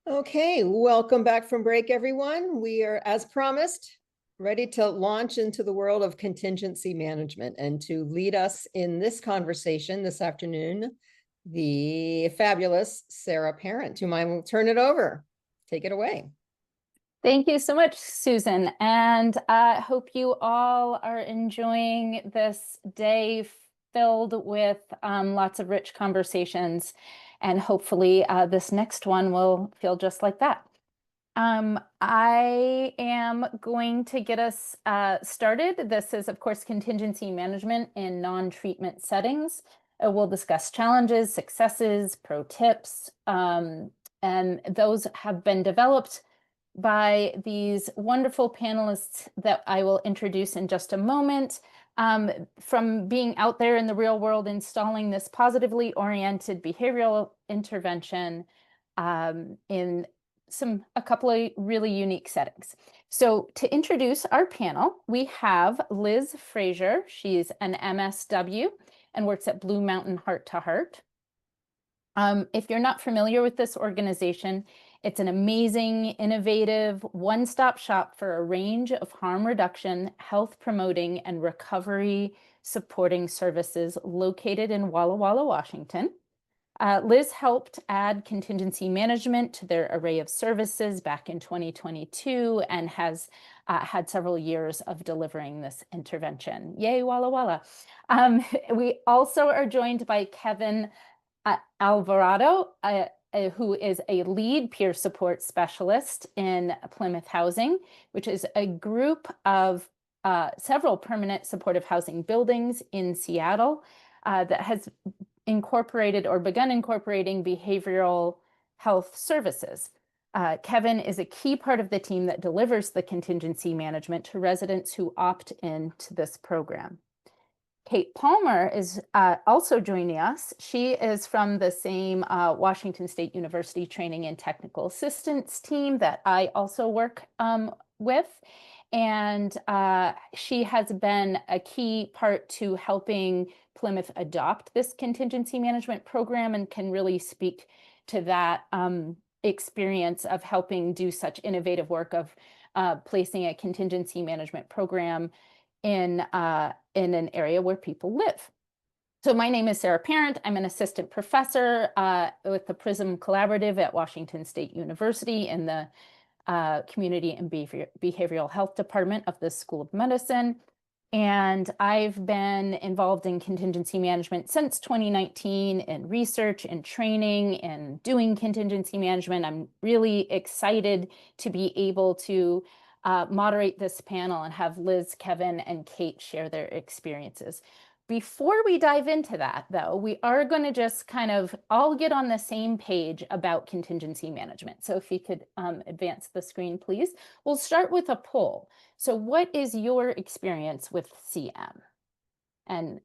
Okay, welcome back from break, everyone. We are, as promised, ready to launch into the world of contingency management. And to lead us in this conversation this afternoon, the fabulous Sara Parent, to whom I will turn it over. Take it away. Thank you so much, Susan. And I hope you all are enjoying this day filled with lots of rich conversations. And hopefully this next one will feel just like that. I am going to get us started. This is, of course, contingency management in non-treatment settings. We'll discuss challenges, successes, pro tips, and those have been developed by these wonderful panelists that I will introduce in just a moment. From being out there in the real world, installing this positively oriented behavioral intervention in a couple of really unique settings. So to introduce our panel, we have Liz Fraser. She's an MSW and works at Blue Mountain Heart to Heart. If you're not familiar with this organization, it's an amazing, innovative, one-stop shop for a range of harm reduction, health promoting, and recovery supporting services located in Walla Walla, Washington. Liz helped add contingency management to their array of services back in 2022 and has had several years of delivering this intervention. Yay, Walla Walla. We also are joined by Kevin Alvarado, who is a lead peer support specialist in Plymouth Housing, which is a group of several permanent supportive housing buildings in Seattle that has incorporated or begun incorporating behavioral health services. Kevin is a key part of the team that delivers the contingency management to residents who opt into this program. Kate Palmer is also joining us. She is from the same Washington State University Training and Technical Assistance team that I also work with. And she has been a key part to helping Plymouth adopt this contingency management program and can really speak to that experience of helping do such innovative work of placing a contingency management program in an area where people live. So my name is Sara Parent. I'm an assistant professor with the PRISM Collaborative at Washington State University in the Community and Behavioral Health Department of the School of Medicine. And I've been involved in contingency management since 2019 in research and training and doing contingency management. I'm really excited to be able to moderate this panel and have Liz, Kevin, and Kate share their experiences. Before we dive into that, though, we are going to just kind of all get on the same page about contingency management. So if you could advance the screen, please. We'll start with a poll. So what is your experience with CM? And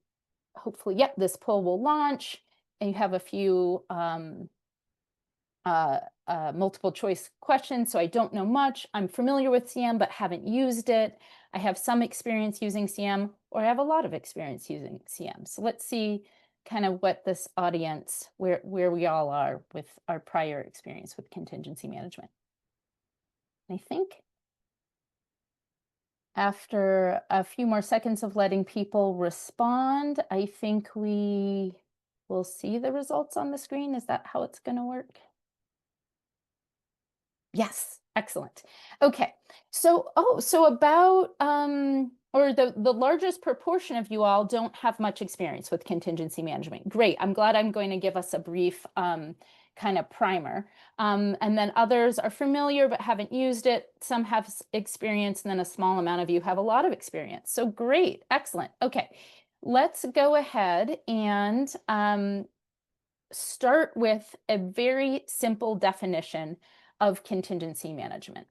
hopefully, yep, this poll will launch. And you have a few multiple choice questions. So I don't know much. I'm familiar with CM, but haven't used it. I have some experience using CM, or I have a lot of experience using CM. So let's see kind of what this audience, where we all are with our prior experience with contingency management. I think after a few more seconds of letting people respond, I think we will see the results on the screen. Is that how it's going to work? Yes, excellent. Okay, so about or the largest proportion of you all don't have much experience with contingency management. Great, I'm glad. I'm going to give us a brief kind of primer. And then others are familiar but haven't used it. Some have experience, and then a small amount of you have a lot of experience. So great, excellent. Okay, let's go ahead and start with a very simple definition of contingency management.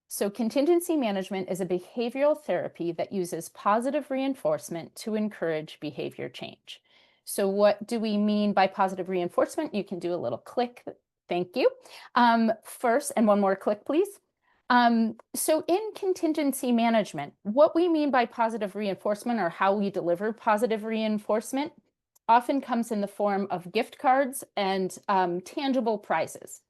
So contingency management is a behavioral therapy that uses positive reinforcement to encourage behavior change. So what do we mean by positive reinforcement? You can do a little click. Thank you. First, and one more click, please. So in contingency management, what we mean by positive reinforcement, or how we deliver positive reinforcement, often comes in the form of gift cards and tangible prizes.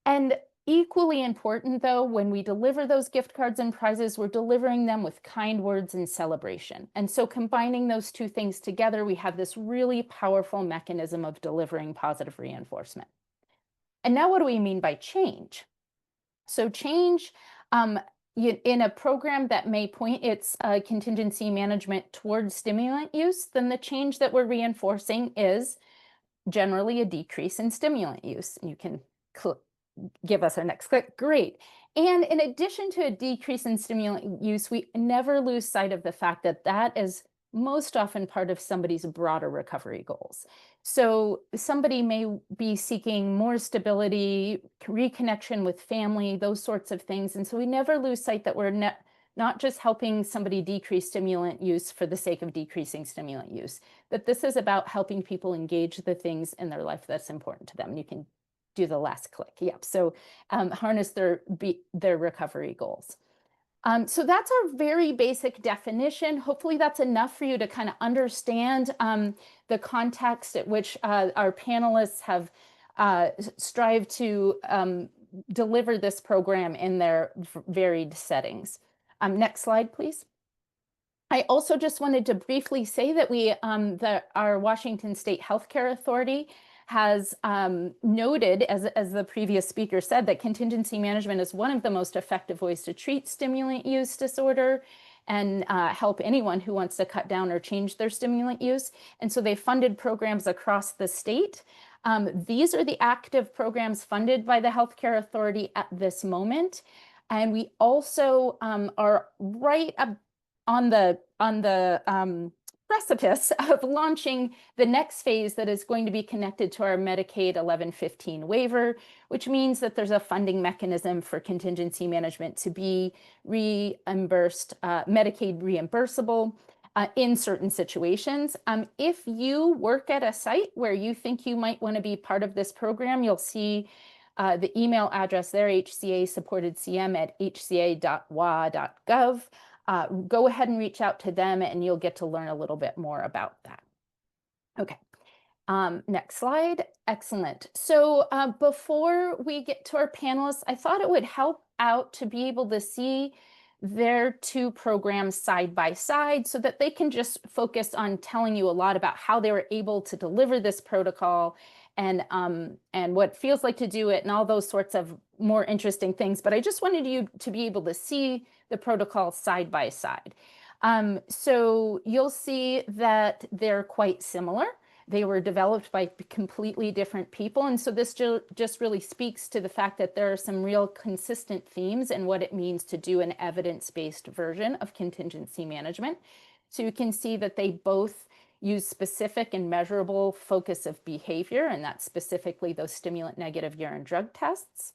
And Equally important, though, when we deliver those gift cards and prizes, we're delivering them with kind words and celebration. And so combining those two things together, we have this really powerful mechanism of delivering positive reinforcement. And now what do we mean by change? So change in a program that may point its contingency management towards stimulant use, then the change that we're reinforcing is generally a decrease in stimulant use. You can give us a next click. Great. And in addition to a decrease in stimulant use, we never lose sight of the fact that that is most often part of somebody's broader recovery goals. So somebody may be seeking more stability, reconnection with family, those sorts of things. And so we never lose sight that we're not just helping somebody decrease stimulant use for the sake of decreasing stimulant use, that this is about helping people engage the things in their life that's important to them. And you can do the last click. Yep. So harness their recovery goals. So that's our very basic definition. Hopefully that's enough for you to kind of understand the context at which our panelists have strived to deliver this program in their varied settings. Next slide, please. I also just wanted to briefly say that our Washington State Healthcare Authority has noted, as the previous speaker said, that contingency management is one of the most effective ways to treat stimulant use disorder and help anyone who wants to cut down or change their stimulant use. And so they funded programs across the state. These are the active programs funded by the Healthcare Authority at this moment. And we also are right on the precipice of launching the next phase that is going to be connected to our Medicaid 1115 waiver, which means that there's a funding mechanism for contingency management to be reimbursed, Medicaid reimbursable in certain situations. If you work at a site where you think you might want to be part of this program, you'll see the email address there, hca-supportedcm@hca.wa.gov. Go ahead and reach out to them and you'll get to learn a little bit more about that. Okay, next slide. Excellent. So before we get to our panelists, I thought it would help out to be able to see their two programs side by side so that they can just focus on telling you a lot about how they were able to deliver this protocol and what it feels like to do it and all those sorts of more interesting things. But I just wanted you to be able to see the protocol side by side. So you'll see that they're quite similar. They were developed by completely different people. And so this just really speaks to the fact that there are some real consistent themes in what it means to do an evidence-based version of contingency management. So you can see that they both use specific and measurable focus of behavior, and that's specifically those stimulant negative urine drug tests.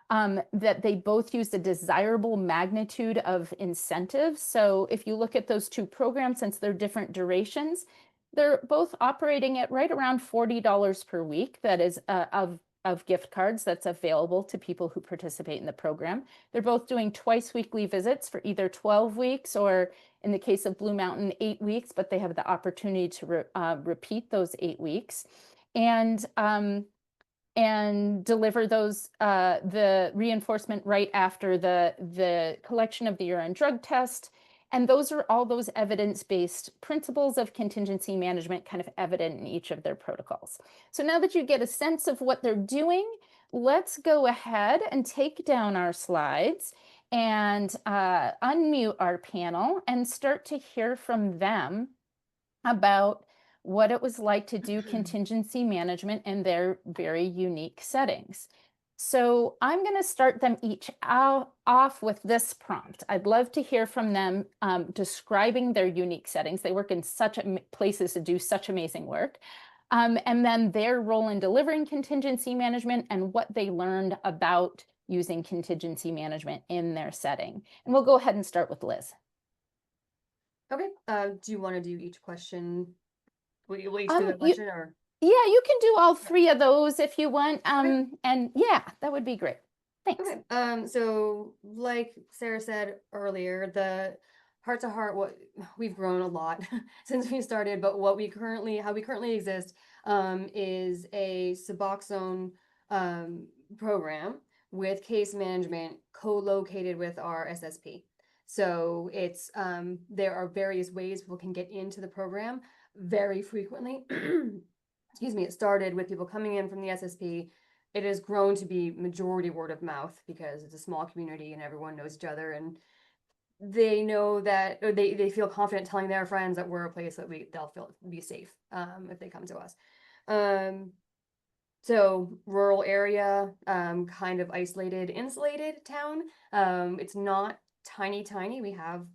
That they both use a desirable magnitude of incentives. So if you look at those two programs, since they're different durations, they're both operating at right around $40 per week. That is of gift cards that's available to people who participate in the program. They're both doing twice weekly visits for either 12 weeks or in the case of Blue Mountain, 8 weeks, but they have the opportunity to repeat those 8 weeks. And deliver those the reinforcement right after the collection of the urine drug test. And those are all those evidence-based principles of contingency management kind of evident in each of their protocols. So now that you get a sense of what they're doing, let's go ahead and take down our slides and unmute our panel and start to hear from them about what it was like to do contingency management in their very unique settings. So I'm going to start them each off with this prompt. I'd love to hear from them describing their unique settings. They work in such places to do such amazing work. And then their role in delivering contingency management and what they learned about using contingency management in their setting. And we'll go ahead and start with Liz. Okay. Do you want to do each question? Will you each do a question or? Yeah, you can do all three of those if you want. And yeah, that would be great. Thanks. Okay. So like Sarah said earlier, the heart to heart, what we've grown a lot since we started, but how we currently exist, is a Suboxone program with case management co-located with our SSP. So it's there are various ways people can get into the program very frequently. Excuse me, it started with people coming in from the SSP. It has grown to be majority word of mouth because it's a small community and everyone knows each other, and they know that, or they feel confident telling their friends that we're a place that they'll feel be safe if they come to us. So rural area, kind of isolated, insulated town. It's not tiny. We have,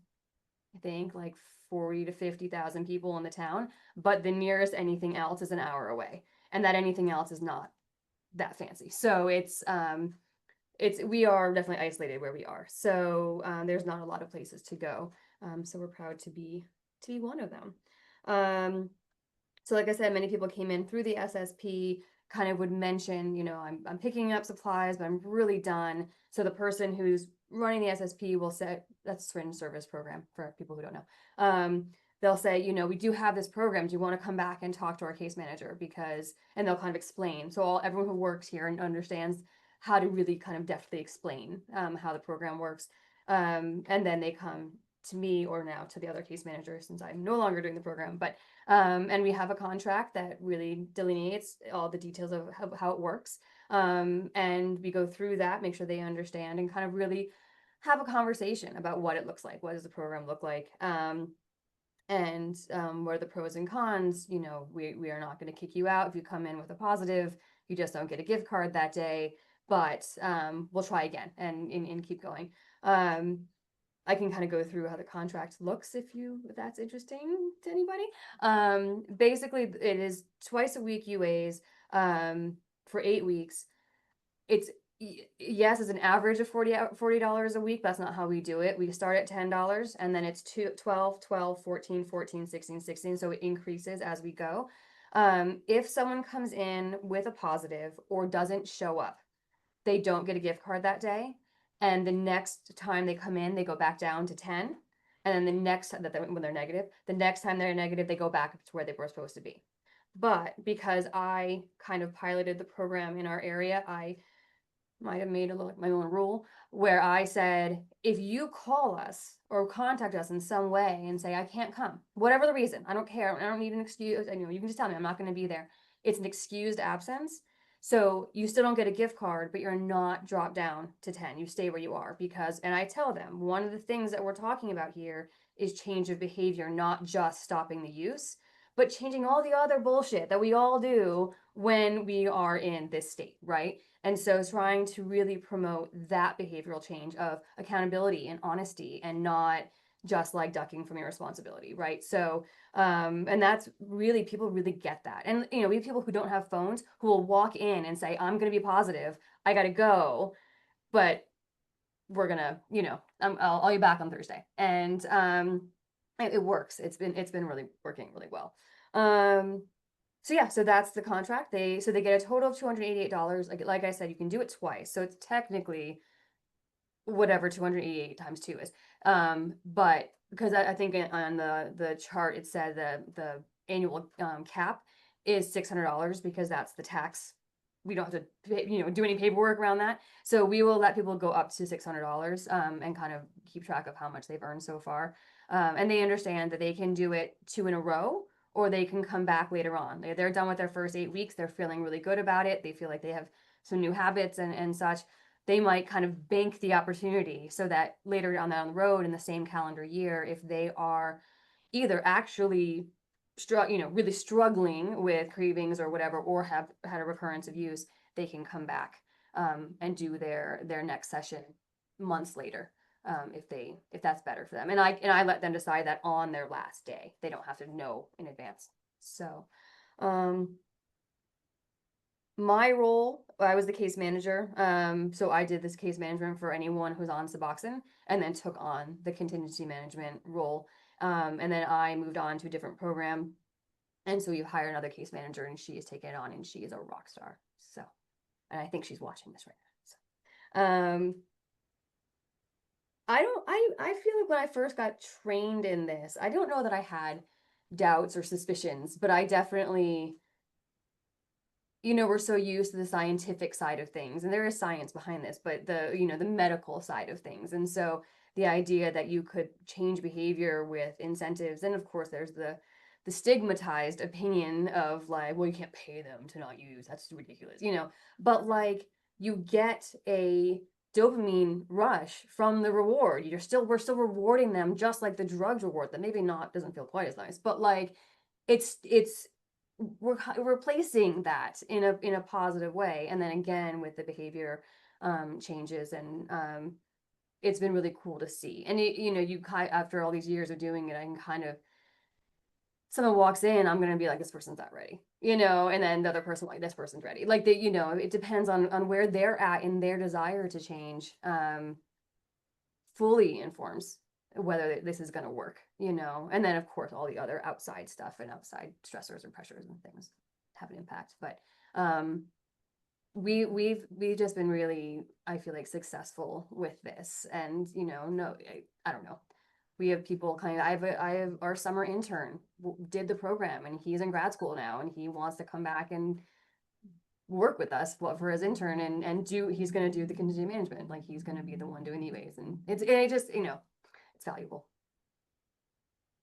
I think, like 40 to 50,000 people in the town, but the nearest anything else is an hour away, and that anything else is not that fancy. So we are definitely isolated where we are. So there's not a lot of places to go. So we're proud to be one of them. So like I said, many people came in through the SSP, kind of would mention, you know, I'm picking up supplies, but I'm really done. So the person who's running the SSP will say, that's syringe service program for people who don't know. They'll say, you know, we do have this program. Do you want to come back and talk to our case manager? And they'll kind of explain. So everyone who works here and understands how to really kind of deftly explain how the program works. And then they come to me, or now to the other case manager, since I'm no longer doing the program, but and we have a contract that really delineates all the details of how it works. And we go through that, make sure they understand, and kind of really have a conversation about what it looks like. What does the program look like? And what are the pros and cons? You know, we are not going to kick you out if you come in with a positive. You just don't get a gift card that day, but we'll try again and keep going. I can kind of go through how the contract looks if that's interesting to anybody. Basically, it is twice a week UAs for 8 weeks. It's an average of $40 a week. That's not how we do it. We start at $10 and then it's 12, 12, 14, 14, 16, 16. So it increases as we go. If someone comes in with a positive or doesn't show up, they don't get a gift card that day. And the next time they come in, they go back down to 10. And then the next time when they're negative, the next time they're negative, they go back to where they were supposed to be. But because I kind of piloted the program in our area, I might have made my own rule where I said, if you call us or contact us in some way and say, I can't come, whatever the reason, I don't care. I don't need an excuse. You can just tell me I'm not going to be there. It's an excused absence. So you still don't get a gift card, but you're not dropped down to 10. You stay where you are and I tell them, one of the things that we're talking about here is change of behavior, not just stopping the use, but changing all the other bullshit that we all do when we are in this state, right? And so trying to really promote that behavioral change of accountability and honesty and not just like ducking from your responsibility, right? So, and that's really, people really get that. And, you know, we have people who don't have phones who will walk in and say, I'm going to be positive, I got to go, but we're going to, you know, I'll be back on Thursday. And it works. It's been really working really well. So yeah, so that's the contract. They get a total of $288. Like I said, you can do it twice. So it's technically whatever 288 times 2 is. But because I think on the chart it said the annual cap is $600 because that's the tax. We don't have to pay, you know, do any paperwork around that. So we will let people go up to $600 and kind of keep track of how much they've earned so far. And they understand that they can do it 2 in a row, or they can come back later on. They're done with their first 8 weeks. They're feeling really good about it. They feel like they have some new habits and such. They might kind of bank the opportunity so that later down the road in the same calendar year, if they are either actually really struggling with cravings or whatever, or have had a recurrence of use, they can come back and do their next session months later. If that's better for them. And I let them decide that on their last day. They don't have to know in advance. So, my role, I was the case manager. So I did this case management for anyone who's on Suboxone, and then took on the contingency management role. And then I moved on to a different program. And so we've hired another case manager, and she has taken it on, and she is a rock star. So, and I think she's watching this right now. So, I feel like when I first got trained in this, I don't know that I had doubts or suspicions, but I definitely we're so used to the scientific side of things, and there is science behind this, but the medical side of things. And so the idea that you could change behavior with incentives, and of course there's the stigmatized opinion of like, well, you can't pay them to not use, that's ridiculous, but like you get a dopamine rush from the reward. We're still rewarding them just like the drugs reward them. Maybe not, doesn't feel quite as nice, but like it's we're replacing that in a positive way. And then again with the behavior changes, and it's been really cool to see. And after all these years of doing it, I can kind of, someone walks in, I'm gonna be like, this person's not ready, and then the other person, like, this person's ready. Like it depends on where they're at in their desire to change. Fully informs whether this is going to work, and then of course all the other outside stuff and outside stressors and pressures and things have an impact. But we've just been really, I feel like, successful with this. And no, I don't know, we have people kind of, I have our summer intern did the program, and he's in grad school now, and he wants to come back and work with us for his intern, and he's going to do the contingency management. Like, he's going to be the one doing e-waste, and it just, it's valuable.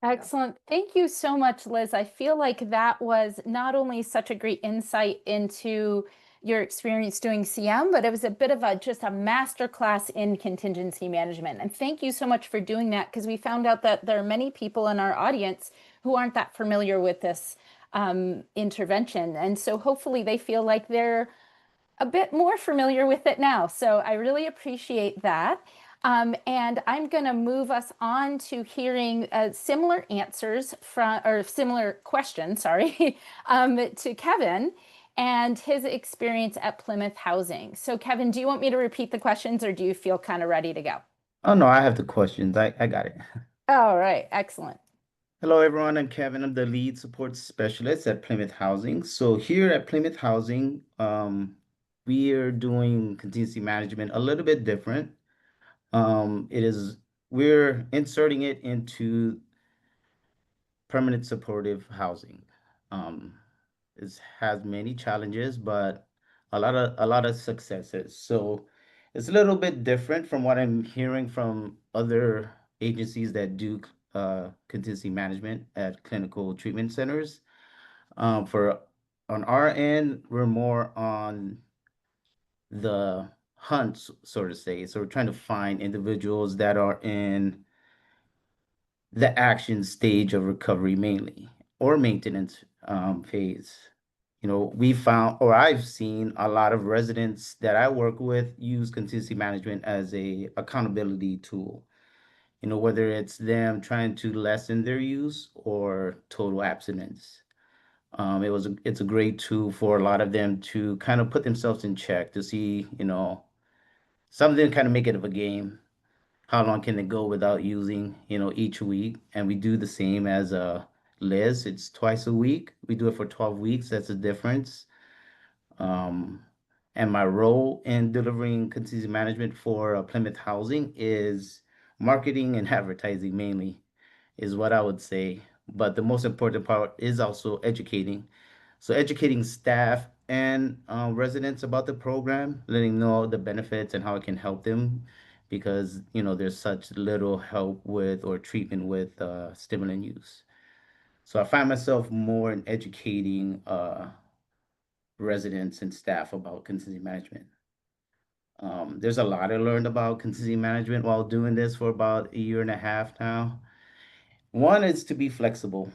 Excellent. Thank you so much, Liz. I feel like that was not only such a great insight into your experience doing CM, but it was a bit of just a masterclass in contingency management. And thank you so much for doing that, because we found out that there are many people in our audience who aren't that familiar with this intervention. And so hopefully they feel like they're a bit more familiar with it now. So I really appreciate that. And I'm going to move us on to hearing similar answers or similar questions, sorry, to Kevin and his experience at Plymouth Housing. So Kevin, do you want me to repeat the questions, or do you feel kind of ready to go? Oh, no, I have the questions. I got it. All right, excellent. Hello, everyone. I'm Kevin. I'm the lead support specialist at Plymouth Housing. So here at Plymouth Housing, we are doing contingency management a little bit different. We're inserting it into permanent supportive housing. It has many challenges, but a lot of successes. So it's a little bit different from what I'm hearing from other agencies that do contingency management at clinical treatment centers. For on our end, we're more on the hunt, so to say. So we're trying to find individuals that are in the action stage of recovery mainly, or maintenance phase. We found, or I've seen a lot of residents that I work with use contingency management as a accountability tool. Whether it's them trying to lessen their use or total abstinence. It's a great tool for a lot of them to kind of put themselves in check to see, something kind of make it of a game. How long can it go without using, each week? And we do the same as Liz. It's twice a week. We do it for 12 weeks. That's the difference. Um, and my role in delivering contingency management for Plymouth Housing is marketing and advertising mainly, is what I would say. But the most important part is also educating. So educating staff and residents about the program, letting them know the benefits and how it can help them, because there's such little help with or treatment with stimulant use. So I find myself more in educating residents and staff about contingency management. There's a lot I learned about contingency management while doing this for about a year and a half now. One is to be flexible.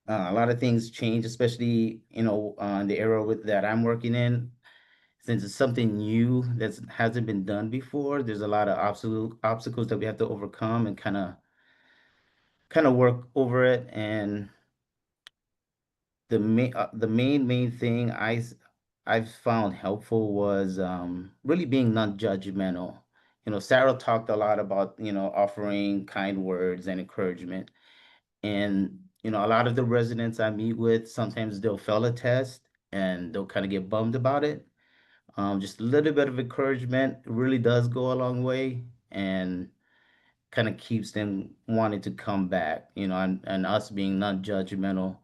A lot of things change, especially in the era that I'm working in. Since it's something new that hasn't been done before, there's a lot of obstacles that we have to overcome and kind of work over it. And the main thing I've found helpful was really being non-judgmental. Sara talked a lot about offering kind words and encouragement. And a lot of the residents I meet with, sometimes they'll fail a test and they'll kind of get bummed about it. Just a little bit of encouragement really does go a long way, and kind of keeps them wanting to come back. And us being non-judgmental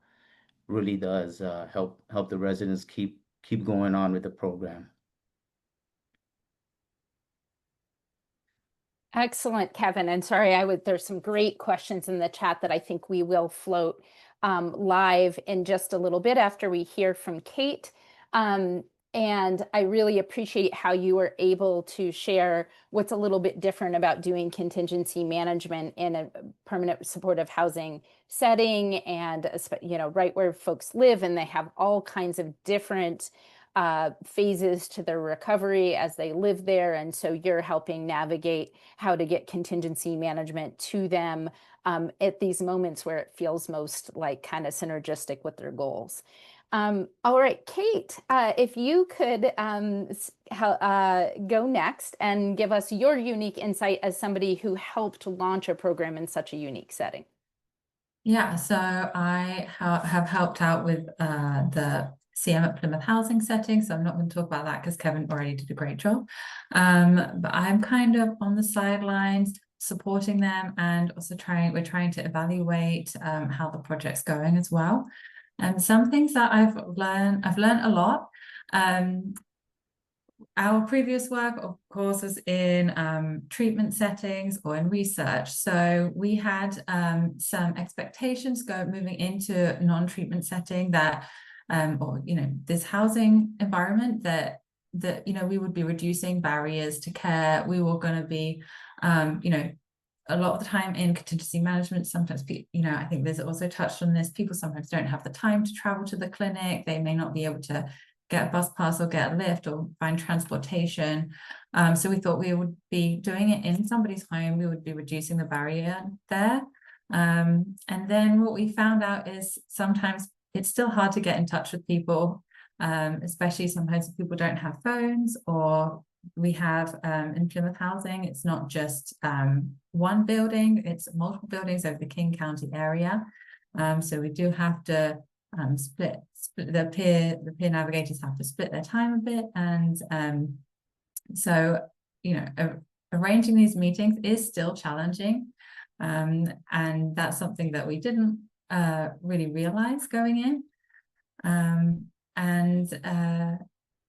really does help the residents keep keep going on with the program. Excellent, Kevin. And sorry, there's some great questions in the chat that I think we will float live in just a little bit after we hear from Kate. And I really appreciate how you were able to share what's a little bit different about doing contingency management in a permanent supportive housing setting, and right where folks live, and they have all kinds of different phases to their recovery as they live there. And so you're helping navigate how to get contingency management to them at these moments where it feels most like kind of synergistic with their goals. All right, Kate, if you could go next and give us your unique insight as somebody who helped launch a program in such a unique setting. Yeah, so I have helped out with the CM at Plymouth housing setting, so I'm not going to talk about that because Kevin already did a great job. But I'm kind of on the sidelines supporting them, and also we're trying to evaluate how the project's going as well. And some things that I've learned a lot. Our previous work, of course, was in treatment settings or in research. So we had some expectations moving into non-treatment setting that, or this housing environment that we would be reducing barriers to care. We were going to be, a lot of the time in contingency management, sometimes, I think there's also touched on this, people sometimes don't have the time to travel to the clinic. They may not be able to get a bus pass or get a lift or find transportation. So we thought we would be doing it in somebody's home. We would be reducing the barrier there. And then what we found out is sometimes it's still hard to get in touch with people, especially sometimes if people don't have phones, or we have in Plymouth housing, it's not just one building, it's multiple buildings over the King County area. So we do have to split the peer navigators have to split their time a bit, and so arranging these meetings is still challenging, and that's something that we didn't really realize going in,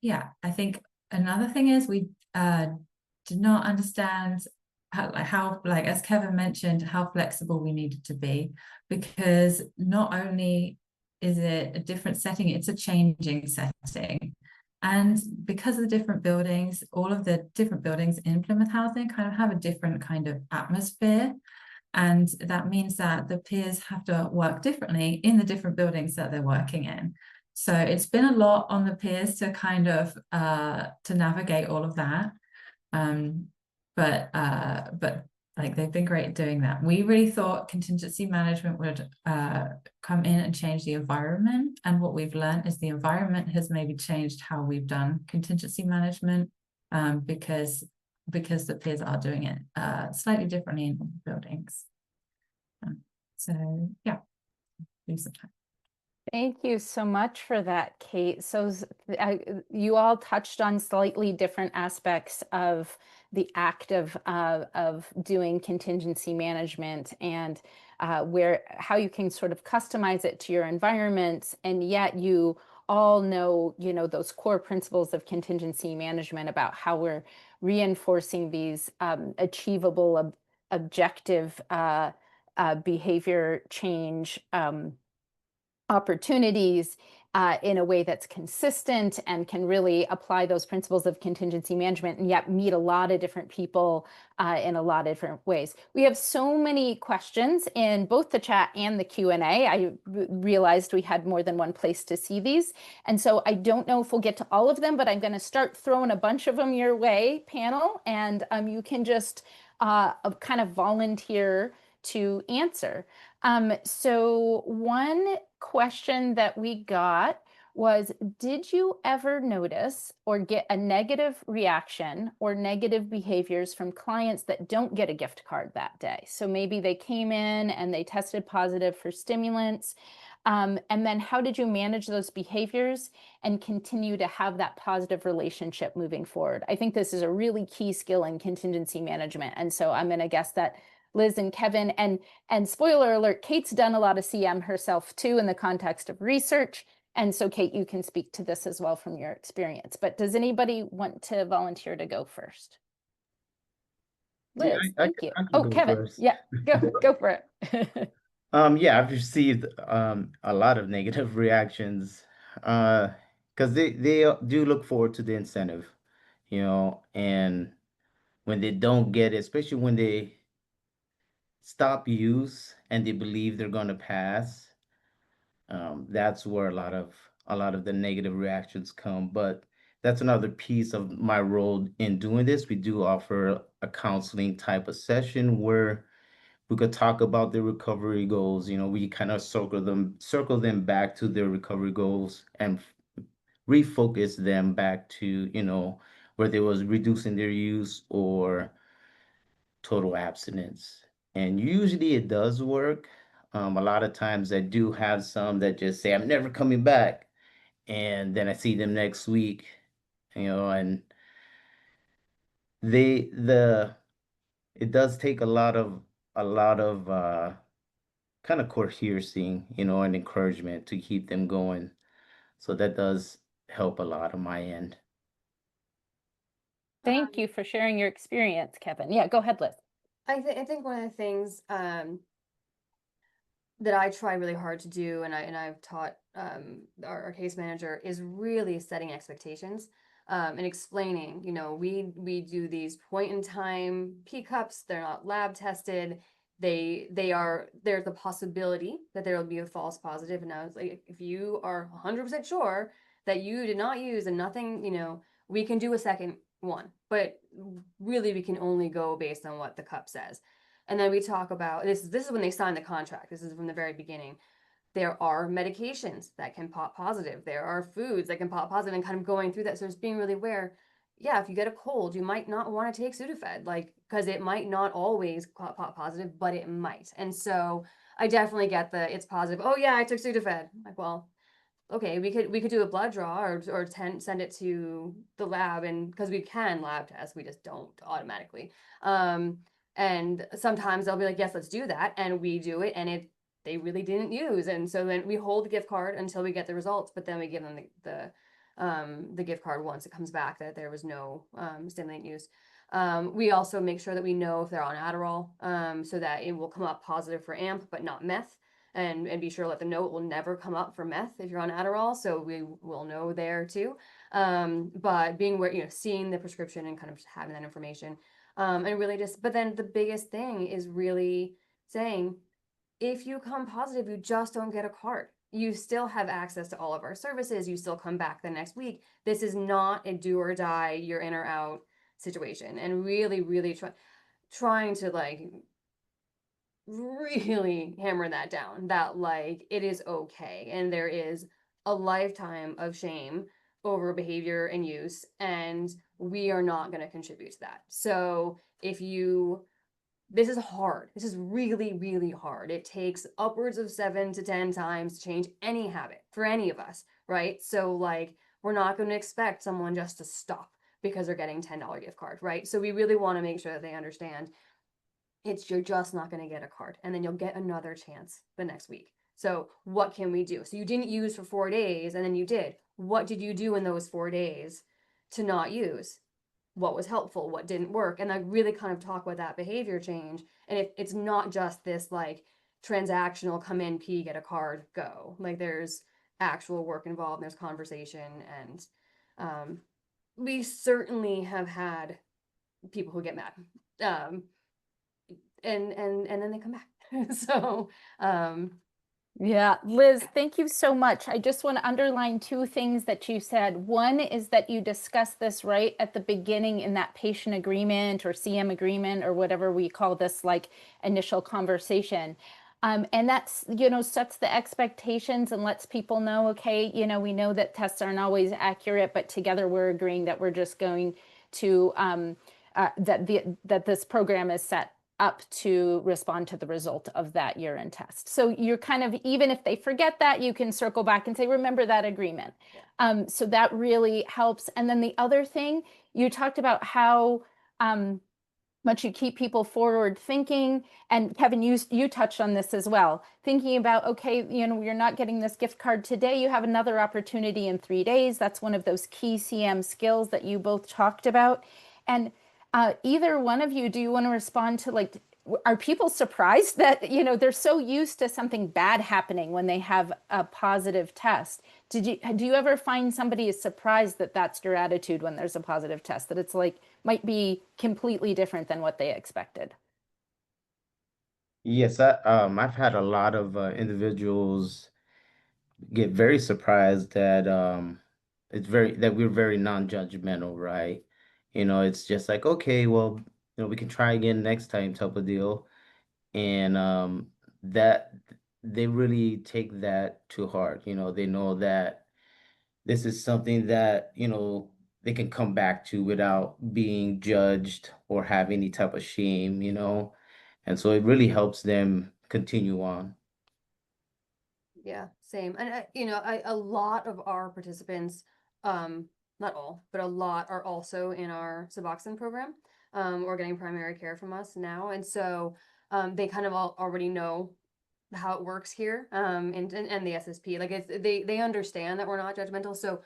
yeah, I think another thing is we did not understand how, as Kevin mentioned, how flexible we needed to be, because not only is it a different setting, it's a changing setting. And because of the different buildings, all of the different buildings in Plymouth housing kind of have a different kind of atmosphere. And that means that the peers have to work differently in the different buildings that they're working in. So it's been a lot on the peers to kind of to navigate all of that. But like, they've been great at doing that. We really thought contingency management would come in and change the environment. And what we've learned is the environment has maybe changed how we've done contingency management, because the peers are doing it slightly differently in buildings. So yeah, leave some time. Thank you so much for that, Kate. So you all touched on slightly different aspects of the act of doing contingency management, and how you can sort of customize it to your environment, and yet you all know, those core principles of contingency management about how we're reinforcing these achievable, objective behavior change opportunities in a way that's consistent and can really apply those principles of contingency management, and yet meet a lot of different people in a lot of different ways. We have so many questions in both the chat and the Q&A. I realized we had more than one place to see these. And so I don't know if we'll get to all of them, but I'm going to start throwing a bunch of them your way, panel, and you can just kind of volunteer to answer. So one question that we got was, did you ever notice or get a negative reaction or negative behaviors from clients that don't get a gift card that day? So maybe they came in and they tested positive for stimulants. And then how did you manage those behaviors and continue to have that positive relationship moving forward? I think this is a really key skill in contingency management. And so I'm going to guess that Liz and Kevin, and spoiler alert, Kate's done a lot of CM herself too in the context of research. And so Kate, you can speak to this as well from your experience, but does anybody want to volunteer to go first? Yeah, Liz, I thank can, you. I can Oh, go Kevin, first. yeah, go for it. Yeah, I've received a lot of negative reactions because they do look forward to the incentive, and when they don't get it, especially when they stop use and they believe they're going to pass, that's where a lot of the negative reactions come. But that's another piece of my role in doing this. We do offer a counseling type of session where we could talk about the recovery goals. We kind of circle them back to their recovery goals and refocus them back to, where they was reducing their use or total abstinence. And usually it does work. A lot of times I do have some that just say, I'm never coming back. And then I see them next week, and they, the, it does take a lot of kind of coercing, and encouragement to keep them going. So that does help a lot on my end. Thank you for sharing your experience, Kevin. Yeah, go ahead, Liz. I think one of the things that I try really hard to do, and I've taught our case manager, is really setting expectations and explaining. We do these point in time P cups. They're not lab tested. There's the possibility that there will be a false positive. And I was like, if you are 100% sure that you did not use and nothing, we can do a second one, but really we can only go based on what the cup says. And then we talk about this is when they sign the contract. This is from the very beginning. There are medications that can pop positive. There are foods that can pop positive, and kind of going through that. So it's being really aware. Yeah, if you get a cold, you might not want to take Sudafed, because it might not always pop positive, but it might. And so I definitely get it's positive. Oh yeah, I took Sudafed. Like, well, okay, we could do a blood draw or send it to the lab, and because we can lab test, we just don't automatically. And sometimes they'll be like, yes, let's do that, and we do it, and they really didn't use, and so then we hold the gift card until we get the results, but then we give them the gift card once it comes back that there was no stimulant use. We also make sure that we know if they're on Adderall, so that it will come up positive for AMP but not meth. And be sure to let them know it will never come up for meth if you're on Adderall, so we will know there too. But being aware, seeing the prescription and kind of just having that information, and really but then the biggest thing is really saying, if you come positive, you just don't get a card. You still have access to all of our services. You still come back the next week. This is not a do or die, you're in or out situation. And really, really trying to really hammer that down, that it is okay, and there is a lifetime of shame over behavior and use, and we are not going to contribute to that. So this is hard. This is really, really hard. It takes upwards of 7 to 10 times to change any habit for any of us, right? So we're not going to expect someone just to stop because they're getting $10 gift card, right? So we really want to make sure that they understand you're just not going to get a card, and then you'll get another chance the next week. So what can we do? So you didn't use for 4 days, and then you did. What did you do in those 4 days to not use? What was helpful? What didn't work? And I really kind of talk about that behavior change. And it's not just this transactional, come in, pee, get a card, go. There's actual work involved, and there's conversation, and we certainly have had people who get mad. And then they come back. So yeah, Liz, thank you so much. I just want to underline 2 things that you said. One is that you discussed this right at the beginning in that patient agreement or CM agreement or whatever we call this initial conversation. And that's, sets the expectations and lets people know, okay, we know that tests aren't always accurate, but together we're agreeing that we're just going to, that this program is set up to respond to the result of that urine test. So you're kind of, even if they forget that, you can circle back and say, remember that agreement. Yeah. So that really helps. And then the other thing, you talked about how but you keep people forward thinking. And Kevin, you touched on this as well, thinking about, okay, you know, you're not getting this gift card today, you have another opportunity in 3 days. That's one of those key CM skills that you both talked about. And either one of you, do you want to respond to, like, are people surprised that, you know, they're so used to something bad happening when they have a positive test? Do you ever find somebody is surprised that that's your attitude when there's a positive test, that it's like might be completely different than what they expected? Yes, I've had a lot of individuals get very surprised that we're very non-judgmental, right? You know, it's just like, okay, well, you know, we can try again next time type of deal. And that they really take that to heart. You know, they know that this is something that, you know, they can come back to without being judged or have any type of shame, you know. And so it really helps them continue on. Yeah, same. And you know, a lot of our participants, not all, but a lot are also in our Suboxone program, or getting primary care from us now. And so they kind of already know how it works here, and the SSP. Like they understand that we're not judgmental. So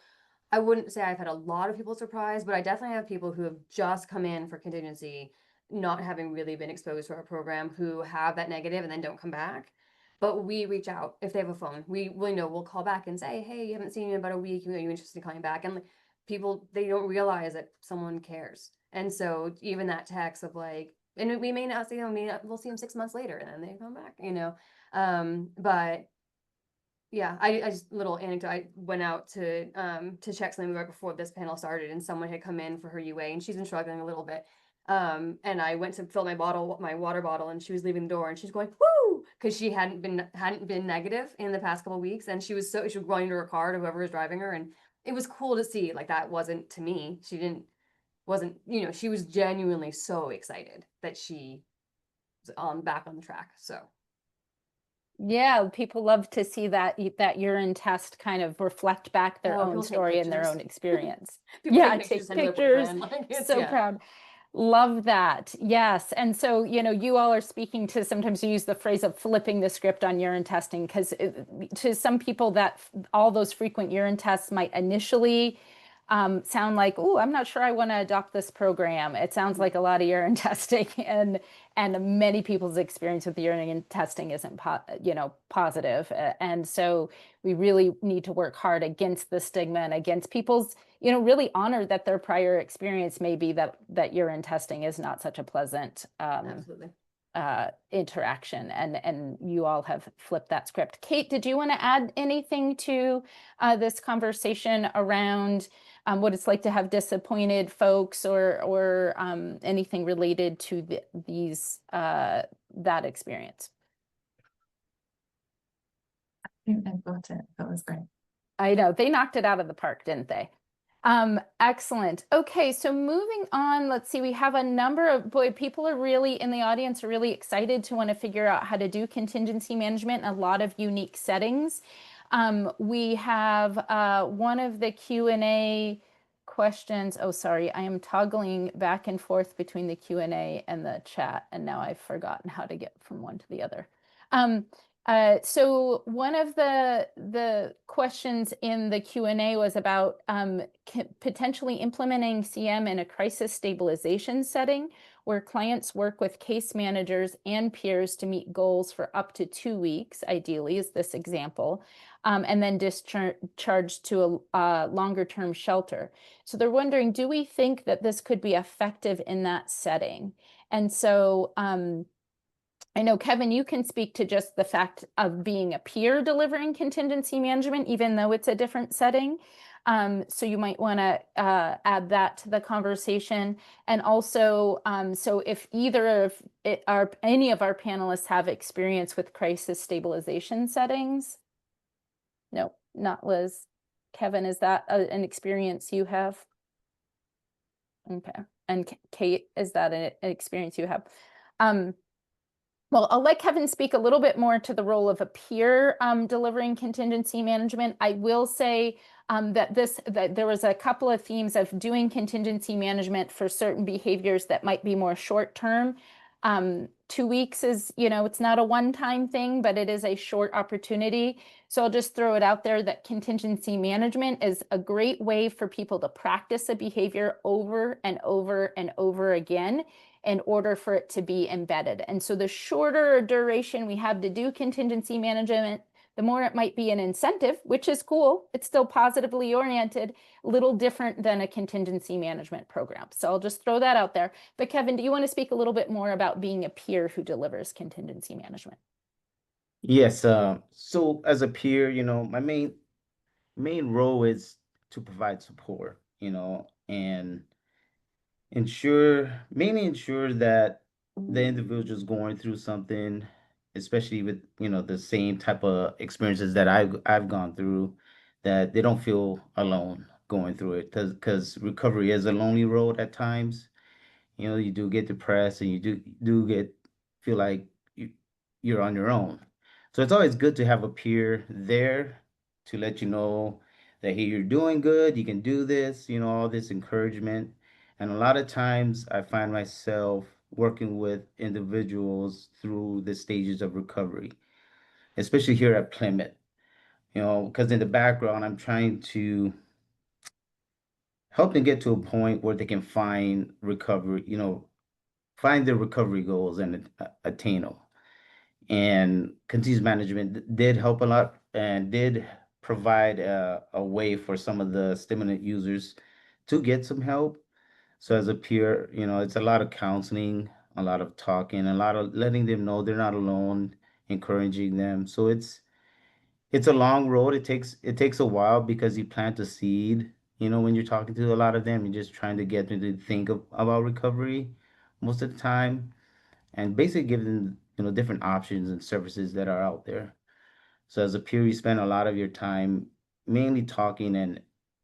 I wouldn't say I've had a lot of people surprised, but I definitely have people who have just come in for contingency, not having really been exposed to our program, who have that negative and then don't come back. But we reach out if they have a phone. We know we'll call back and say, hey, you haven't seen you in about a week. Are you interested in coming back? And like, people, they don't realize that someone cares. And so even that text of like, and we may not see them, we'll see them 6 months later and then they come back, you know. But yeah, I just little anecdote. I went out to check something right before this panel started, and someone had come in for her UA, and she's been struggling a little bit. And I went to fill my water bottle, and she was leaving the door, and she's going woo, because she hadn't been negative in the past couple of weeks, and she was going to her car to whoever was driving her, and it was cool to see. Like, that wasn't to me. Wasn't, you know, she was genuinely so excited that she was back on the track. So. Yeah, people love to see that urine test kind of reflect back their own People take story and their pictures. own experience. People Yeah, take take send to their pictures. boyfriend, like, it's- So yeah. proud. Love that. Yes. And so, you know, you all are speaking to, sometimes you use the phrase of flipping the script on urine testing, because to some people that all those frequent urine tests might initially sound like, oh, I'm not sure I want to adopt this program. It sounds like a lot of urine testing, and many people's experience with the urine testing isn't positive. And so we really need to work hard against the stigma and against people's, you know, really honor that their prior experience may be that urine testing is not such a pleasant Absolutely. interaction, and you all have flipped that script. Kate, did you want to add anything to this conversation around what it's like to have disappointed folks, or anything related to that experience? I think they've got it. That was great. I know they knocked it out of the park, didn't they? Excellent. Okay, so moving on, let's see, we have a number of, people are really, in the audience, are really excited to want to figure out how to do contingency management in a lot of unique settings. We have one of the Q&A questions. Oh, sorry, I am toggling back and forth between the Q&A and the chat, and now I've forgotten how to get from one to the other. So one of the questions in the Q&A was about potentially implementing CM in a crisis stabilization setting where clients work with case managers and peers to meet goals for up to 2 weeks, ideally, is this example, and then discharged to a longer-term shelter. So they're wondering, do we think that this could be effective in that setting? And so I know, Kevin, you can speak to just the fact of being a peer delivering contingency management, even though it's a different setting. So you might want to add that to the conversation. And also, so if either of any of our panelists have experience with crisis stabilization settings? No, not Liz. Kevin, is that an experience you have? Okay. And Kate, is that an experience you have? Well, I'll let Kevin speak a little bit more to the role of a peer delivering contingency management. I will say that there was a couple of themes of doing contingency management for certain behaviors that might be more short term. 2 weeks is, it's not a one-time thing, but it is a short opportunity. So I'll just throw it out there that contingency management is a great way for people to practice a behavior over and over and over again in order for it to be embedded. And so the shorter duration we have to do contingency management, the more it might be an incentive, which is cool. It's still positively oriented, a little different than a contingency management program. So I'll just throw that out there. But Kevin, do you want to speak a little bit more about being a peer who delivers contingency management? Yes. So as a peer, my main role is to provide support, and mainly ensure that the individual's going through something, especially with, the same type of experiences that I've gone through, that they don't feel alone going through it, because recovery is a lonely road at times. You do get depressed, and you do feel like you're on your own. So it's always good to have a peer there to let you know that, hey, you're doing good, you can do this, all this encouragement. And a lot of times I find myself working with individuals through the stages of recovery, especially here at Plymouth, because in the background, I'm trying to help them get to a point where they can find recovery, find their recovery goals and attain them. And continuous management did help a lot and did provide a way for some of the stimulant users to get some help. So as a peer, it's a lot of counseling, a lot of talking, a lot of letting them know they're not alone, encouraging them. So it's a long road. It takes a while because you plant a seed. When you're talking to a lot of them, you're just trying to get them to think about recovery most of the time, and basically give them, different options and services that are out there. So as a peer, you spend a lot of your time mainly talking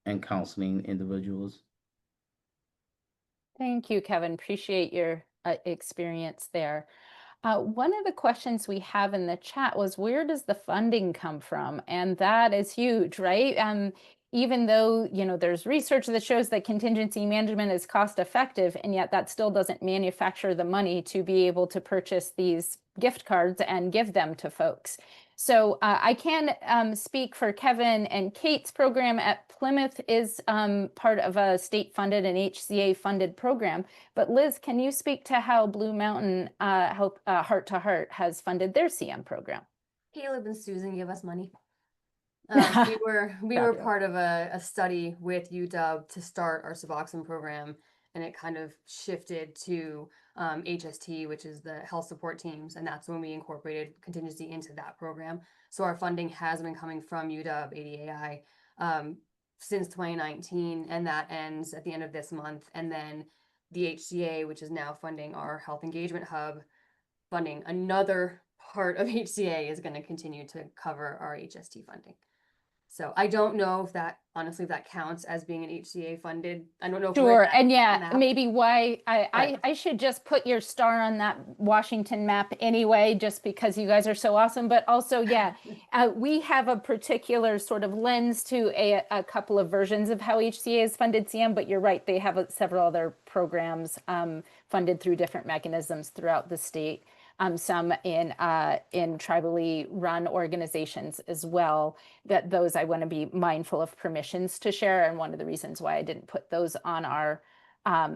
and counseling individuals. Thank you, Kevin. Appreciate your experience there. One of the questions we have in the chat was, where does the funding come from? And that is huge, right? Even though, there's research that shows that contingency management is cost effective, and yet that still doesn't manufacture the money to be able to purchase these gift cards and give them to folks. So I can speak for Kevin and Kate's program at Plymouth is part of a state-funded and HCA-funded program. But Liz, can you speak to how Blue Mountain Heart to Heart has funded their CM program? Caleb and Susan give us money. We were part of a study with UW to start our Suboxone program, and it kind of shifted to HST, which is the health support teams, and that's when we incorporated contingency into that program. So our funding has been coming from UW ADAI since 2019, and that ends at the end of this month. And then the HCA, which is now funding our health engagement hub, funding another part of HCA, is going to continue to cover our HST funding. So I don't know if that, honestly, if that counts as being an HCA funded. I don't know. Sure. And yeah, maybe why I should just put your star on that Washington map anyway, just because you guys are so awesome. But also, yeah, we have a particular sort of lens to a couple of versions of how HCA has funded CM, but you're right. They have several other programs funded through different mechanisms throughout the state. Some in tribally run organizations as well, that those I want to be mindful of permissions to share, and one of the reasons why I didn't put those on our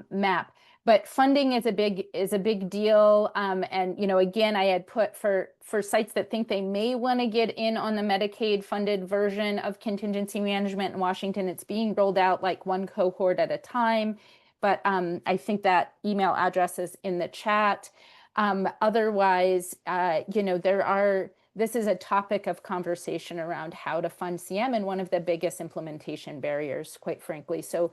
map. But funding is a big deal, and again, I had put for sites that think they may want to get in on the Medicaid funded version of contingency management in Washington. It's being rolled out like one cohort at a time, but I think that email address is in the chat. Otherwise, this is a topic of conversation around how to fund CM, and one of the biggest implementation barriers, quite frankly. So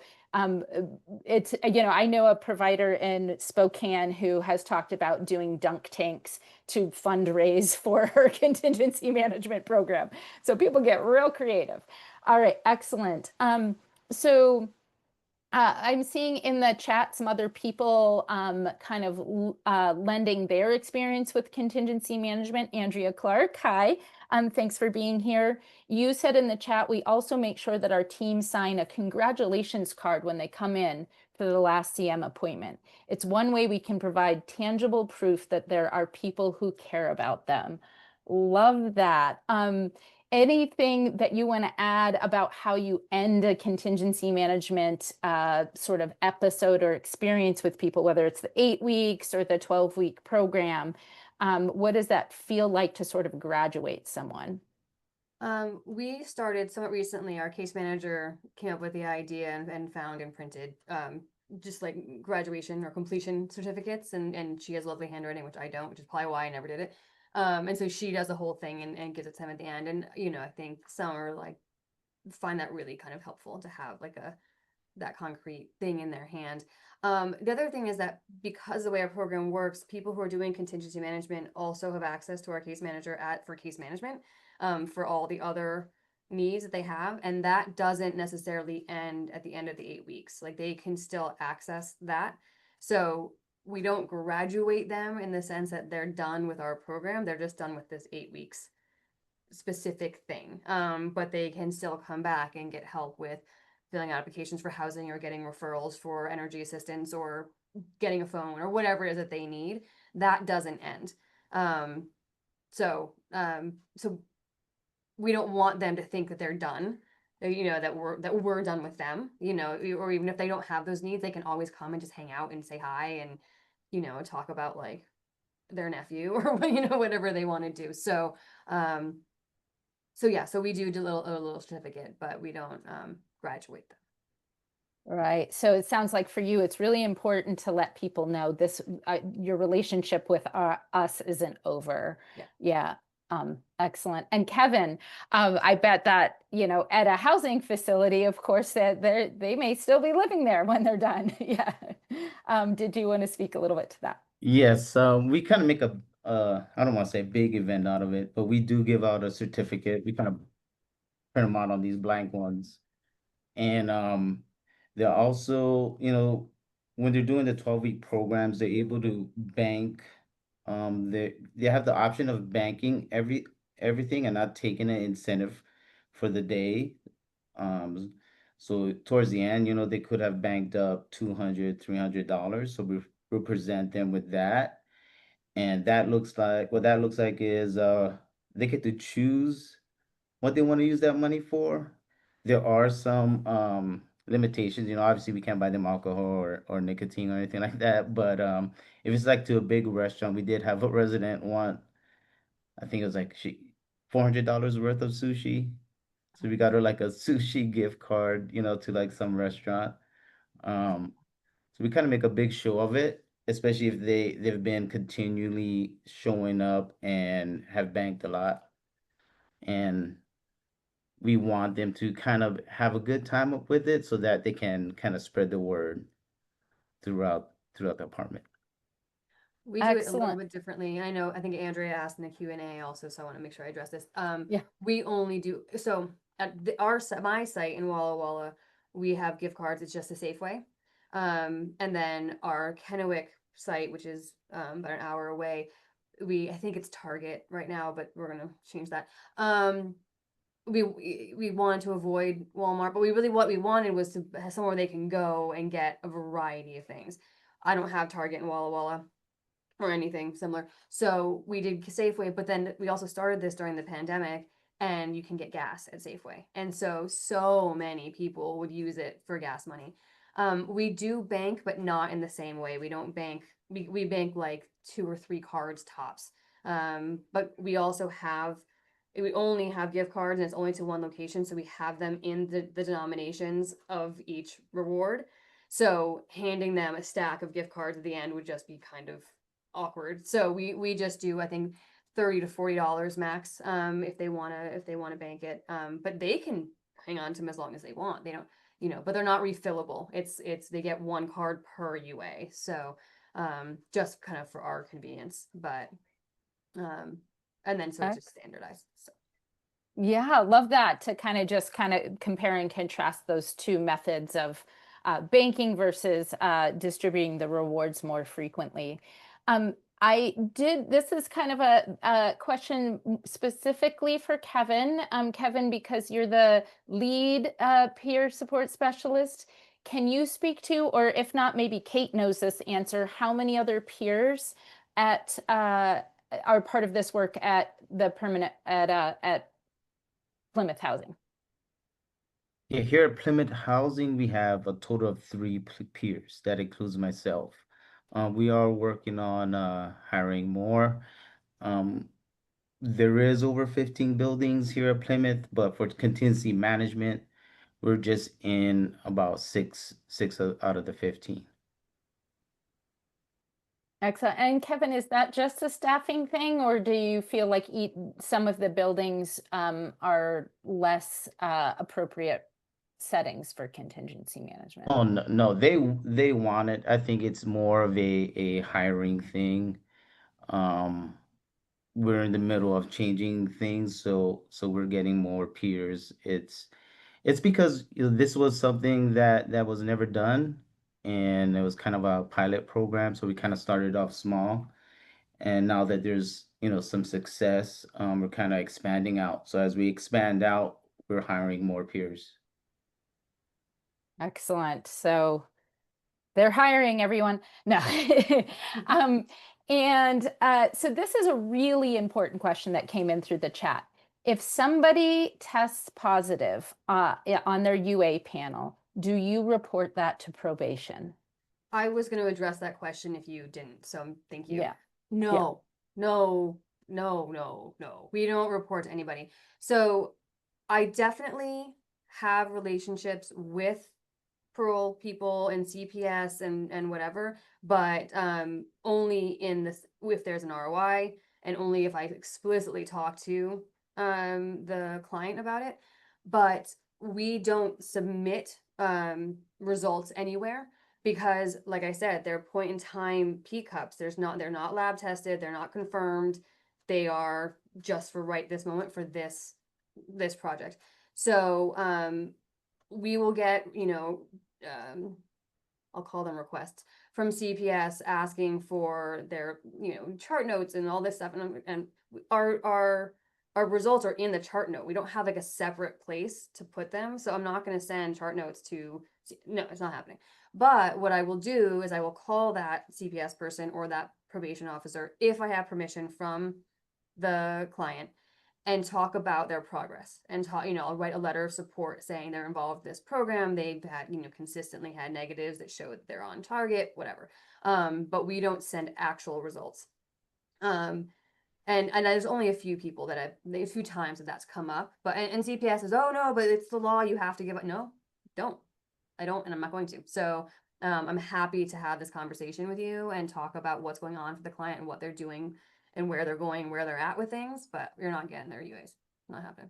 it's, I know a provider in Spokane who has talked about doing dunk tanks to fundraise for her contingency management program. So people get real creative. All right, excellent. So I'm seeing in the chat some other people kind of lending their experience with contingency management. Andrea Clark, hi. Thanks for being here. You said in the chat, we also make sure that our team sign a congratulations card when they come in for the last CM appointment. It's one way we can provide tangible proof that there are people who care about them. Love that. Anything that you want to add about how you end a contingency management sort of episode or experience with people, whether it's the 8 weeks or the 12-week program? What does that feel like to sort of graduate someone? We started somewhat recently. Our case manager came up with the idea and found and printed just like graduation or completion certificates, and she has lovely handwriting, which I don't, which is probably why I never did it. And so she does the whole thing and gives it to them at the end. And, you know, I think some are like, find that really kind of helpful to have like that concrete thing in their hand. The other thing is that because the way our program works, people who are doing contingency management also have access to our case manager for case management for all the other needs that they have. And that doesn't necessarily end at the end of the 8 weeks. Like they can still access that. So we don't graduate them in the sense that they're done with our program. They're just done with this 8 weeks specific thing. But they can still come back and get help with filling out applications for housing or getting referrals for energy assistance or getting a phone or whatever it is that they need. That doesn't end. So we don't want them to think that they're done, you know, that we're done with them, you know, or even if they don't have those needs, they can always come and just hang out and say hi and, you know, talk about like their nephew or, you know, whatever they want to do. So, so we do a little certificate, but we don't graduate them. Right. So it sounds like for you, it's really important to let people know this, your relationship with us isn't over. Yeah. Excellent. And Kevin, I bet that, you know, at a housing facility, of course, that they may still be living there when they're done. Yeah. Did you want to speak a little bit to that? Yes, we kind of make I don't want to say big event out of it, but we do give out a certificate. We kind of print them out on these blank ones. And they're also, you know, when they're doing the 12-week programs, they're able to bank. They have the option of banking everything and not taking an incentive for the day. So towards the end, you know, they could have banked up $200, $300. So we present them with that. And that looks like, what that looks like is they get to choose what they want to use that money for. There are some limitations, you know, obviously we can't buy them alcohol or nicotine or anything like that. But if it's like to a big restaurant, we did have a resident want, I think it was like $400 worth of sushi. So we got her like a sushi gift card, you know, to like some restaurant. So we kind of make a big show of it, especially if they've been continually showing up and have banked a lot. And we want them to kind of have a good time with it so that they can kind of spread the word throughout the apartment. We do it a little Excellent. bit differently. I know, I think Andrea asked in the Q&A also, so I want to make sure I address this. Yeah. We only do, so at my site in Walla Walla, we have gift cards. It's just a Safeway. And then our Kennewick site, which is about an hour away, I think it's Target right now, but we're going to change that. We wanted to avoid Walmart, but what we wanted was to have somewhere they can go and get a variety of things. I don't have Target in Walla Walla or anything similar. So we did Safeway, but then we also started this during the pandemic, and you can get gas at Safeway. And so many people would use it for gas money. We do bank, but not in the same way. We don't bank, we bank like 2 or 3 cards tops. But we also we only have gift cards, and it's only to one location. So we have them in the denominations of each reward. So handing them a stack of gift cards at the end would just be kind of awkward. So we just do, I think, $30 to $40 max if they want to bank it. But they can hang on to them as long as they want. They don't, you know, but they're not refillable. It's they get 1 card per UA. So just kind of for our convenience, but and then so it's just standardized. So Yeah, love that, to kind of compare and contrast those two methods of banking versus distributing the rewards more frequently. This is kind of a question specifically for Kevin. Kevin, because you're the lead peer support specialist, can you speak to, or if not, maybe Kate knows this answer, how many other peers are part of this work at the at Plymouth Housing? Yeah, here at Plymouth Housing, we have a total of 3 peers. That includes myself. We are working on hiring more. There is over 15 buildings here at Plymouth, but for contingency management, we're just in about six out of the 15. Excellent. And Kevin, is that just a staffing thing, or do you feel like some of the buildings are less appropriate settings for contingency management? Oh no, they want it. I think it's more of a hiring thing. We're in the middle of changing things, so we're getting more peers. It's because this was something that was never done, and it was kind of a pilot program, so we kind of started off small, and now that there's some success, we're kind of expanding out. So as we expand out, we're hiring more peers. Excellent. So they're hiring everyone. No. So this is a really important question that came in through the chat. If somebody tests positive on their UA panel, do you report that to probation? I was going to address that question if you didn't, so thank you. Yeah. No, no, no, no, no. We don't report to anybody. So I definitely have relationships with parole people and CPS and whatever, but only in this if there's an ROI, and only if I explicitly talk to the client about it. But we don't submit results anywhere, because like I said, they're point in time P cups. They're not lab tested, they're not confirmed. They are just for right this moment for this project. So we will get, I'll call them requests from CPS asking for their, chart notes and all this stuff. And our results are in the chart note. We don't have like a separate place to put them. So I'm not going to send chart notes to, no, it's not happening. But what I will do is I will call that CPS person or that probation officer, if I have permission from the client, and talk about their progress, and talk, I'll write a letter of support saying they're involved in this program. They've had, consistently had negatives that show that they're on target, whatever. But we don't send actual results. And there's only a few people a few times that's come up, but, and CPS says, oh no, but it's the law, you have to give it. No, I don't, and I'm not going to. So I'm happy to have this conversation with you and talk about what's going on for the client and what they're doing and where they're going, where they're at with things, but you're not getting their UAs. Not happening.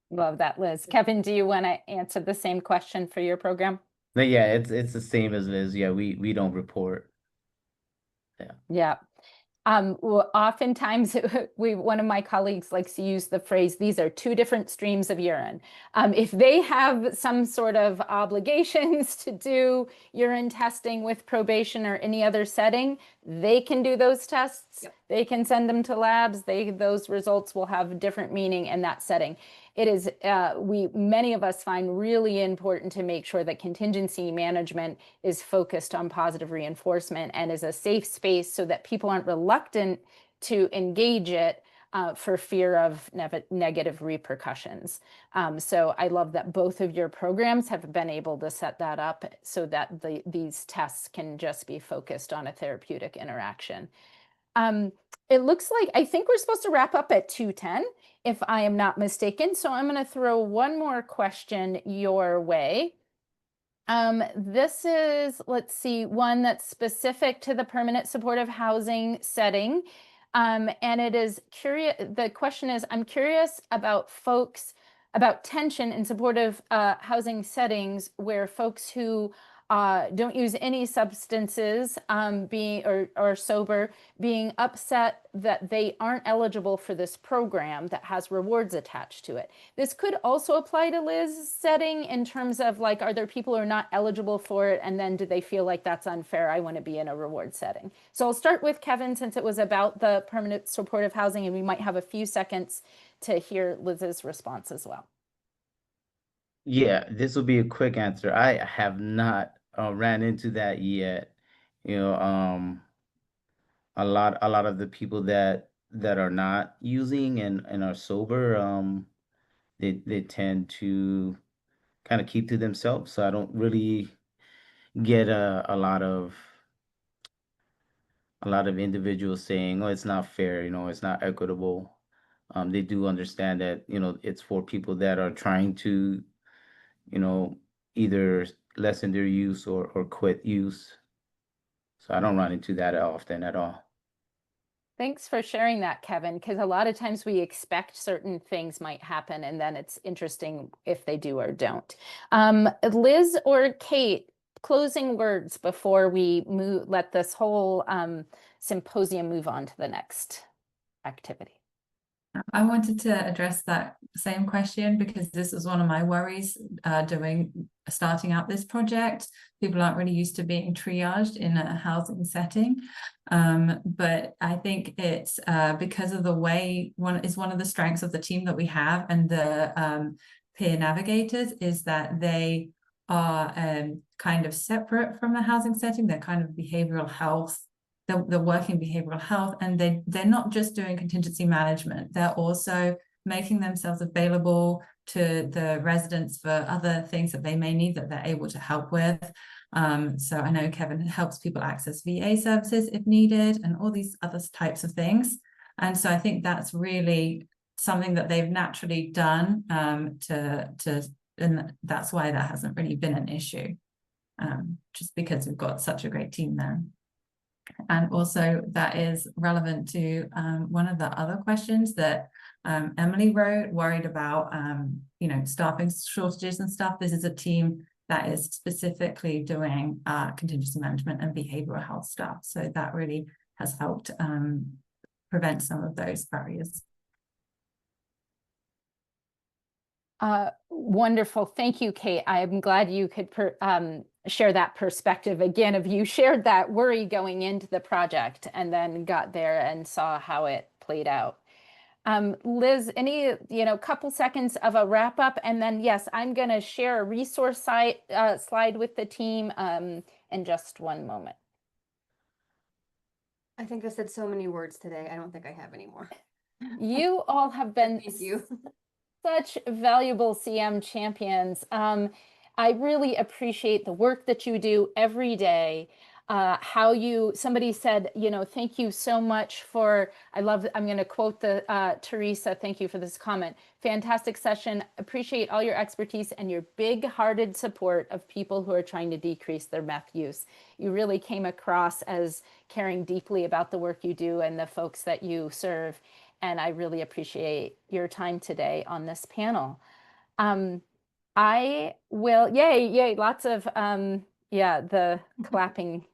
Love that, Liz. Kevin, do you want to answer the same question for your program? No, yeah, it's the same as Liz. Yeah, we don't report. Yeah. Yeah. Well, oftentimes one of my colleagues likes to use the phrase, these are 2 different streams of urine. If they have some sort of obligations to do urine testing with probation or any other setting, they can do those tests. Yep. They can send them to labs. Those results will have different meaning in that setting. It is, many of us find really important to make sure that contingency management is focused on positive reinforcement and is a safe space so that people aren't reluctant to engage it for fear of negative repercussions. So I love that both of your programs have been able to set that up so that these tests can just be focused on a therapeutic interaction. It looks like, I think we're supposed to wrap up at 2:10, if I am not mistaken. So I'm going to throw one more question your way. This is, let's see, one that's specific to the permanent supportive housing setting. And it is curious, the question is, I'm curious about tension in supportive housing settings where folks who don't use any substances, being or sober, being upset that they aren't eligible for this program that has rewards attached to it. This could also apply to Liz's setting in terms of like, are there people who are not eligible for it, and then do they feel like that's unfair? I want to be in a reward setting. So I'll start with Kevin, since it was about the permanent supportive housing, and we might have a few seconds to hear Liz's response as well. Yeah, this will be a quick answer. I have not ran into that yet. You know, a lot of the people that are not using and are sober, they tend to kind of keep to themselves. So I don't really get a lot of individuals saying, "Oh, it's not fair," you know, it's not equitable. They do understand that, you know, it's for people that are trying to, you know, either lessen their use or quit use. So I don't run into that often at all. Thanks for sharing that, Kevin, because a lot of times we expect certain things might happen, and then it's interesting if they do or don't. Liz or Kate, closing words before we let this whole symposium move on to the next activity. I wanted to address that same question because this was one of my worries starting out this project. People aren't really used to being triaged in a housing setting. But I think it's because of the way one of the strengths of the team that we have and the peer navigators is that they are kind of separate from the housing setting. They're kind of behavioral health. They're working behavioral health, and they're not just doing contingency management. They're also making themselves available to the residents for other things that they may need that they're able to help with. So I know Kevin helps people access VA services if needed and all these other types of things. And so I think that's really something that they've naturally done and that's why that hasn't really been an issue, just because we've got such a great team there. And also that is relevant to one of the other questions that Emily wrote, worried about, you know, staffing shortages and stuff. This is a team that is specifically doing contingency management and behavioral health stuff. So that really has helped prevent some of those barriers. Wonderful. Thank you, Kate. I'm glad you could share that perspective again of you shared that worry going into the project and then got there and saw how it played out. Liz, any, couple seconds of a wrap up, and then yes, I'm going to share a resource slide with the team in just one moment. I think I said so many words today. I don't think I have any more. You all have been Thank you. Such valuable CM champions. I really appreciate the work that you do every day. Somebody said, thank you so much for, I'm going to quote Teresa, thank you for this comment. Fantastic session. Appreciate all your expertise and your big-hearted support of people who are trying to decrease their meth use. You really came across as caring deeply about the work you do and the folks that you serve. And I really appreciate your time today on this panel. I will, yay, lots of, the clapping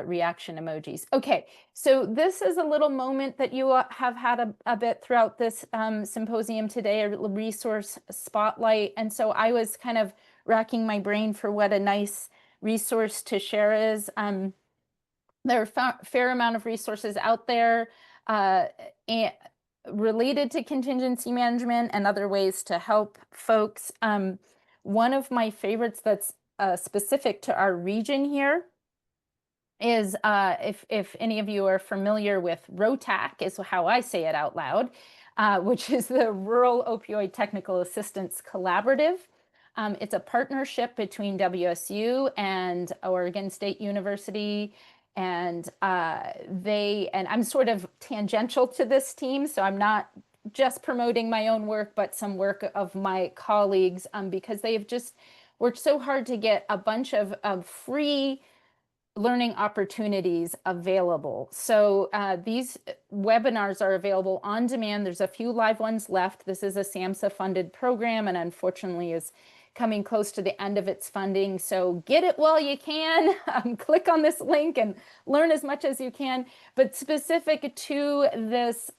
reaction emojis. Okay, so this is a little moment that you have had a bit throughout this symposium today, a little resource spotlight. And so I was kind of racking my brain for what a nice resource to share is. There are a fair amount of resources out there and related to contingency management and other ways to help folks. One of my favorites that's specific to our region here is if any of you are familiar with ROTAC, is how I say it out loud, which is the Rural Opioid Technical Assistance Collaborative. It's a partnership between WSU and Oregon State University, and I'm sort of tangential to this team, so I'm not just promoting my own work, but some work of my colleagues, because they have just worked so hard to get a bunch of free learning opportunities available. So these webinars are available on demand. There's a few live ones left. This is a SAMHSA funded program and unfortunately is coming close to the end of its funding. So get it while you can. Click on this link and learn as much as you can. But specific to this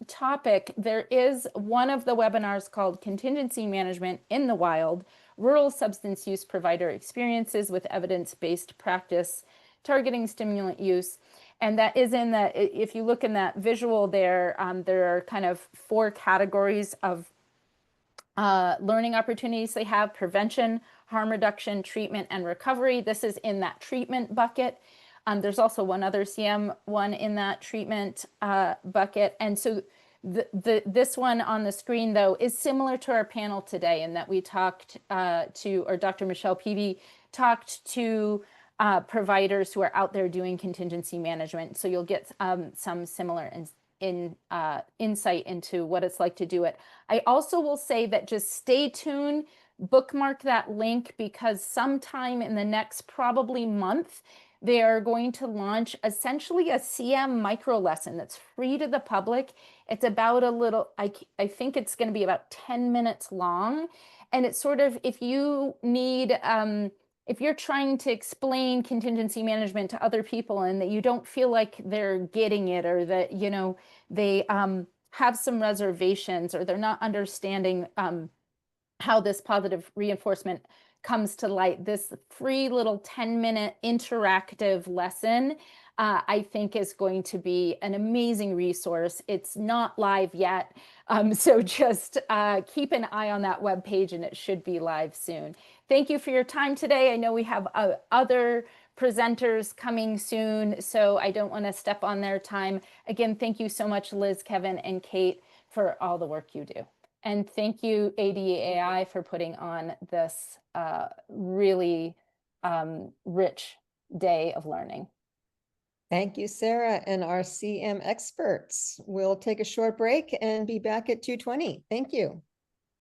topic, there is one of the webinars called Contingency Management in the Wild, Rural Substance Use Provider Experiences with Evidence-Based Practice Targeting Stimulant Use. And that is in the, if you look in that visual there, there are kind of 4 categories of learning opportunities they have: prevention, harm reduction, treatment, and recovery. This is in that treatment bucket. There's also one other CM one in that treatment bucket. And so this one on the screen, though, is similar to our panel today in that we talked or Dr. Michelle Peavy talked to providers who are out there doing contingency management. So you'll get some similar insight into what it's like to do it. I also will say that just stay tuned, bookmark that link, because sometime in the next probably month, they are going to launch essentially a CM micro lesson that's free to the public. It's about I think it's going to be about 10 minutes long. And it's sort of, if you need, if you're trying to explain contingency management to other people and that you don't feel like they're getting it, or that, you know, they have some reservations, or they're not understanding how this positive reinforcement comes to light, this free little 10-minute interactive lesson, I think is going to be an amazing resource. It's not live yet, so just keep an eye on that webpage, and it should be live soon. Thank you for your time today. I know we have other presenters coming soon, so I don't want to step on their time. Again, thank you so much, Liz, Kevin, and Kate, for all the work you do. And thank you, ADAI, for putting on this really rich day of learning. Thank you, Sarah, and our CM experts. We'll take a short break and be back at 2:20. Thank you.